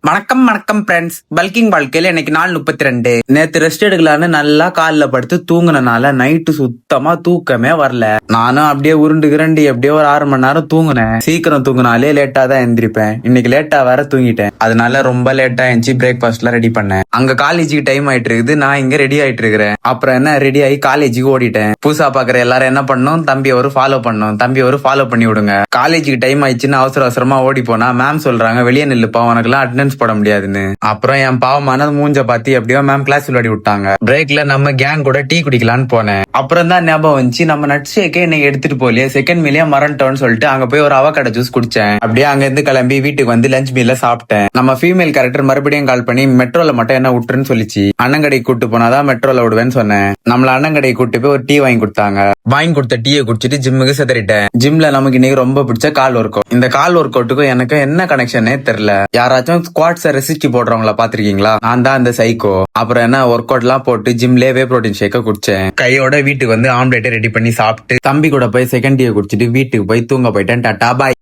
வணக்கம் வணக்கம் friends. Bulking வாழ்க்கையில இன்னைக்கு நாள் 32. நேத்து ரெஸ்ட் எடுக்கலான்னு நல்லா காலில் படுத்து தூங்குனனால நைட்டு சுத்தமா தூக்கமே வரல. நானும் அப்படியே உருண்டு கிரண்டி அப்படியே ஒரு 6 மணி நேரம் தூங்குனேன். சீக்கிரம் தூங்குனாலே லேட்டா தான் எந்திரிப்பேன். இன்னைக்கு லேட்டா வேற தூங்கிட்டேன். அதனால ரொம்ப லேட்டா எந்திரிச்சு பிரேக்ஃபாஸ்ட்லாம் ரெடி பண்ணேன். அங்க காலேஜுக்கு டைம் ஆயிட்டு இருக்குது, நான் இங்க ரெடி ஆயிட்டு இருக்கிறேன். அப்புறம் என்ன, ரெடி ஆகி காலேஜுக்கு ஓடிட்டேன். புதுசா பாக்குற எல்லாரும் என்ன பண்ணும், தம்பி ஒரு ஃபாலோ பண்ணி விடுங்க. காலேஜுக்கு டைம் ஆயிடுச்சுன்னு அவசர அவசரமா ஓடி போனா மேம் சொல்றாங்க வெளியே நில்லுப்பா, உனக்குலாம் அட்டெண்டன்ஸ் போட முடியாதுன்னு. அப்புறம் என் பாவமான மூஞ்ச பாத்தி எப்படியோ மேம் கிளாஸ் விளையாடி விட்டாங்க. பிரேக்ல நம்ம கேங் கூட டீ குடிக்கலான்னு போனேன். அப்புறம் தான் ஞாபகம் வந்துச்சு, நம்ம நட் ஷேக்கே இன்னைக்கு எடுத்துட்டு போலியே, செகண்ட் மீலே மறந்துட்டோம்னு சொல்லிட்டு அங்க போய் ஒரு அவகாடோ ஜூஸ் குடிச்சேன். அப்படியே அங்க இருந்து கிளம்பி வீட்டுக்கு வந்து லஞ்ச் மீல சாப்பிட்டேன். நம்ம ஃபீமேல் கேரக்டர் மறுபடியும் கால் பண்ணி மெட்ரோல மட்டும் என்ன விட்டுருன்னு சொல்லிச்சு. அண்ணங்கடைக்கு கூட்டு போனாதான் மெட்ரோல விடுவேன்னு சொன்னேன். நம்மள அண்ணங்கடைக்கு கூட்டு போய் ஒரு டீ வாங்கி கொடுத்தாங்க. வாங்கி கொடுத்த டீயை குடிச்சிட்டு ஜிம்முக்கு செதறிட்டேன். ஜிம்ல நமக்கு இன்னைக்கு ரொம்ப பிடிச்ச கால் ஒர்க் அவுட். இந்த கால் ஒர்க் அவுட்டுக்கும் எனக்கு என்ன கனெக்ஷனே தெரியல. யாராச்சும் ஸ்குவாட்ஸ் ரெசிஸ்ட் போடுறவங்கள பாத்திருக்கீங்களா? நான் தான் அந்த சைக்கோ. அப்புறம் என்ன ஒர்க் அவுட் எல்லாம் போட்டு ஜிம்ல வே புரோட்டீன் ஷேக்க குடிச்சேன். கையோட வீட்டுக்கு வந்து ஆம்லேட் ரெடி பண்ணி சாப்பிட்டு தம்பி கூட போய் செகண்ட் டீயை குடிச்சிட்டு வீட்டுக்கு போய் தூங்க போயிட்டேன். டாடா பாய்.